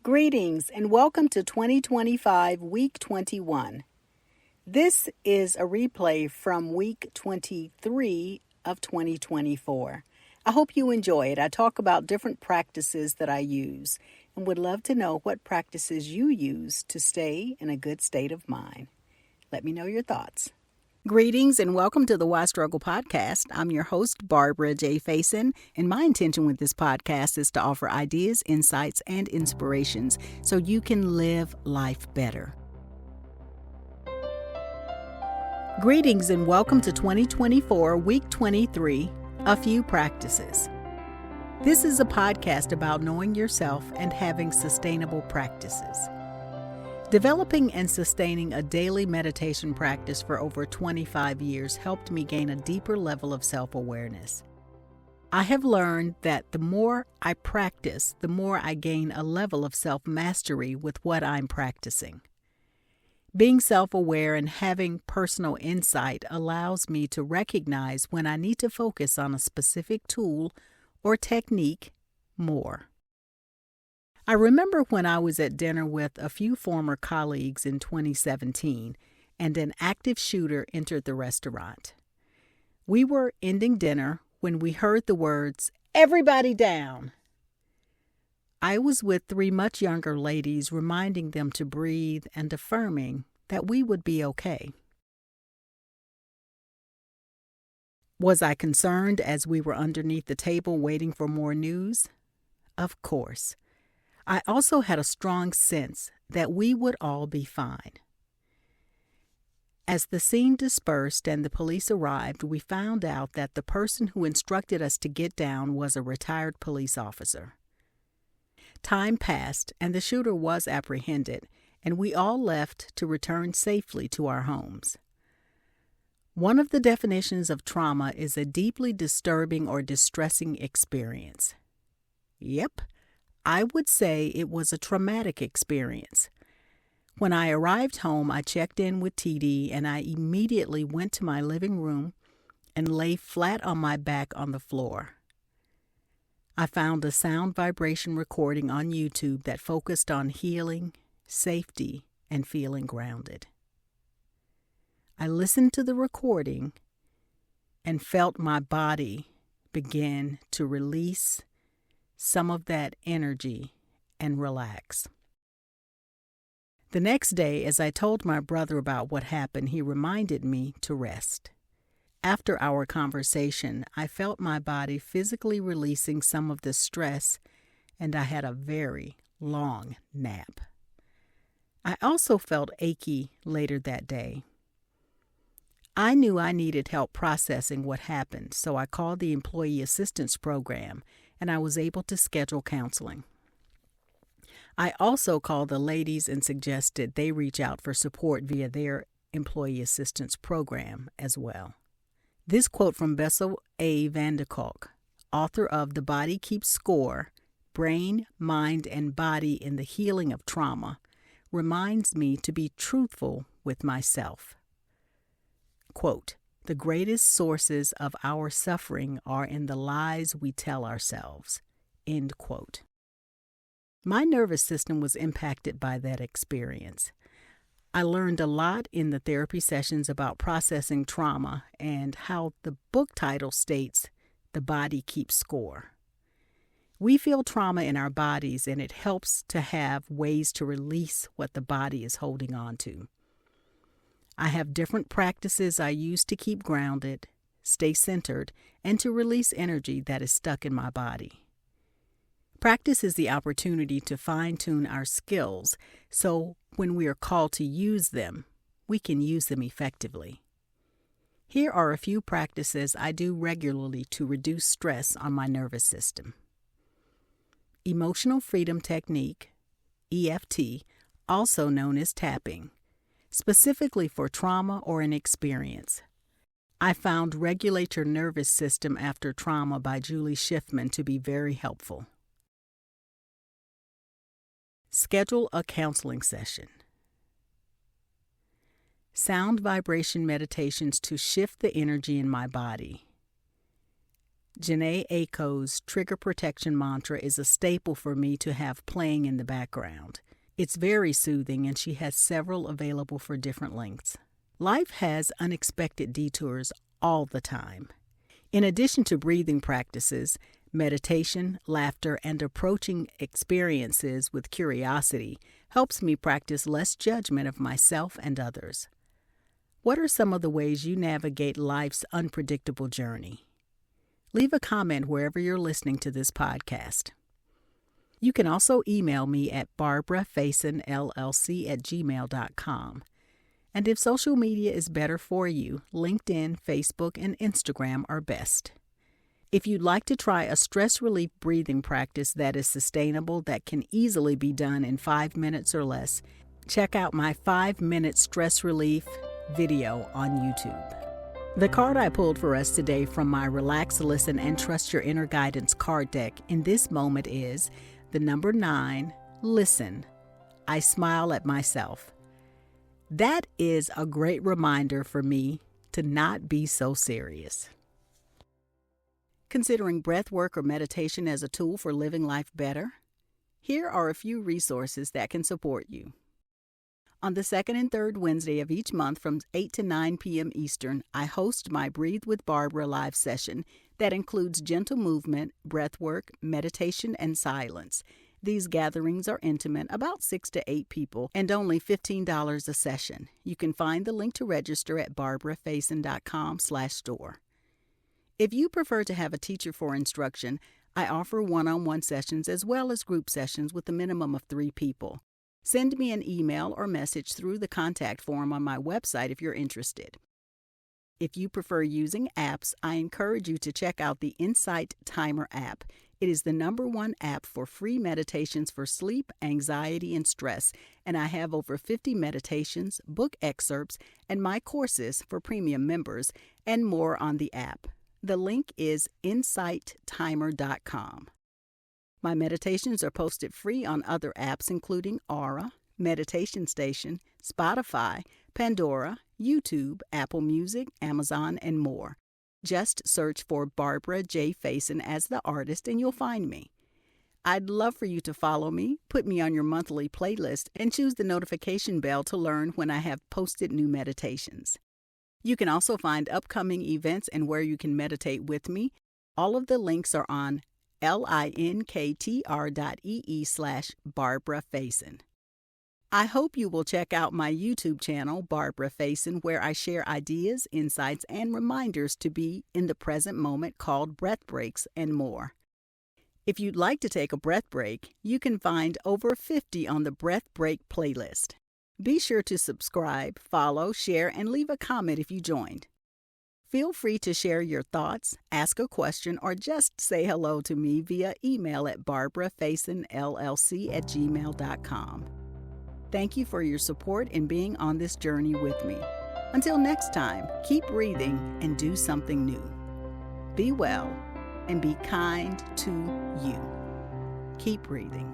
Greetings and welcome to 2025 Week 21. This is a replay from Week 23 of 2024. I hope you enjoy it. I talk about different practices that I use and would love to know what practices you use to stay in a good state of mind. Let me know your thoughts. Greetings and welcome to the Why Struggle podcast. I'm your host, Barbara J. Faison, and my intention with this podcast is to offer ideas, insights, and inspirations so you can live life better. Greetings and welcome to 2024, Week 23, A Few Practices. This is a podcast about knowing yourself and having sustainable practices. Developing and sustaining a daily meditation practice for over 25 years helped me gain a deeper level of self-awareness. I have learned that the more I practice, the more I gain a level of self-mastery with what I'm practicing. Being self-aware and having personal insight allows me to recognize when I need to focus on a specific tool or technique more. I remember when I was at dinner with a few former colleagues in 2017 and an active shooter entered the restaurant. We were ending dinner when we heard the words, "Everybody down." I was with three much younger ladies, reminding them to breathe and affirming that we would be okay. Was I concerned as we were underneath the table waiting for more news? Of course. I also had a strong sense that we would all be fine. As the scene dispersed and the police arrived, we found out that the person who instructed us to get down was a retired police officer. Time passed and the shooter was apprehended, and we all left to return safely to our homes. One of the definitions of trauma is a deeply disturbing or distressing experience. Yep. I would say it was a traumatic experience. When I arrived home, I checked in with TD and I immediately went to my living room and lay flat on my back on the floor. I found a sound vibration recording on YouTube that focused on healing, safety, and feeling grounded. I listened to the recording and felt my body begin to release some of that energy and relax. The next day, as I told my brother about what happened, he reminded me to rest. After our conversation, I felt my body physically releasing some of the stress, and I had a very long nap. I also felt achy later that day. I knew I needed help processing what happened, so I called the Employee Assistance Program, and I was able to schedule counseling. I also called the ladies and suggested they reach out for support via their Employee Assistance Program as well. This quote from Bessel A. van der Kolk, author of The Body Keeps Score, Brain, Mind, and Body in the Healing of Trauma, reminds me to be truthful with myself. Quote, "The greatest sources of our suffering are in the lies we tell ourselves." End quote. My nervous system was impacted by that experience. I learned a lot in the therapy sessions about processing trauma and how the book title states, "The Body Keeps Score." We feel trauma in our bodies, and it helps to have ways to release what the body is holding on to. I have different practices I use to keep grounded, stay centered, and to release energy that is stuck in my body. Practice is the opportunity to fine-tune our skills, so when we are called to use them, we can use them effectively. Here are a few practices I do regularly to reduce stress on my nervous system. Emotional Freedom Technique, EFT, also known as tapping, specifically for trauma or an experience. I found Regulate Your Nervous System After Trauma by Julie Schiffman to be very helpful. Schedule a counseling session. Sound vibration meditations to shift the energy in my body. Janae Aiko's trigger protection mantra is a staple for me to have playing in the background. It's very soothing, and she has several available for different lengths. Life has unexpected detours all the time. In addition to breathing practices, meditation, laughter, and approaching experiences with curiosity helps me practice less judgment of myself and others. What are some of the ways you navigate life's unpredictable journey? Leave a comment wherever you're listening to this podcast. You can also email me at barbarafaisonllc@gmail.com. And if social media is better for you, LinkedIn, Facebook, and Instagram are best. If you'd like to try a stress relief breathing practice that is sustainable, that can easily be done in 5 minutes or less, check out my 5-minute stress relief video on YouTube. The card I pulled for us today from my Relax, Listen, and Trust Your Inner Guidance card deck in this moment is the number 9, Listen. I smile at myself. That is a great reminder for me to not be so serious. Considering breath work or meditation as a tool for living life better? Here are a few resources that can support you. On the second and third Wednesday of each month from 8 to 9 p.m. Eastern, I host my Breathe with Barbara live session that includes gentle movement, breath work, meditation, and silence. These gatherings are intimate, about 6 to 8 people, and only $15 a session. You can find the link to register at barbarafaison.com/store. If you prefer to have a teacher for instruction, I offer one-on-one sessions as well as group sessions with a minimum of 3 people. Send me an email or message through the contact form on my website if you're interested. If you prefer using apps, I encourage you to check out the Insight Timer app. It is the #1 app for free meditations for sleep, anxiety, and stress, and I have over 50 meditations, book excerpts, and my courses for premium members, and more on the app. The link is insighttimer.com. My meditations are posted free on other apps including Aura, Meditation Station, Spotify, Pandora, YouTube, Apple Music, Amazon, and more. Just search for Barbara J. Faison as the artist and you'll find me. I'd love for you to follow me, put me on your monthly playlist, and choose the notification bell to learn when I have posted new meditations. You can also find upcoming events and where you can meditate with me. All of the links are on LINKTR.EE/Barbarafaison. I hope you will check out my YouTube channel, Barbara Faison, where I share ideas, insights, and reminders to be in the present moment called breath breaks and more. If you'd like to take a breath break, you can find over 50 on the Breath Break playlist. Be sure to subscribe, follow, share, and leave a comment if you joined. Feel free to share your thoughts, ask a question, or just say hello to me via email at barbarafaisonllc@gmail.com. Thank you for your support in being on this journey with me. Until next time, keep breathing and do something new. Be well and be kind to you. Keep breathing.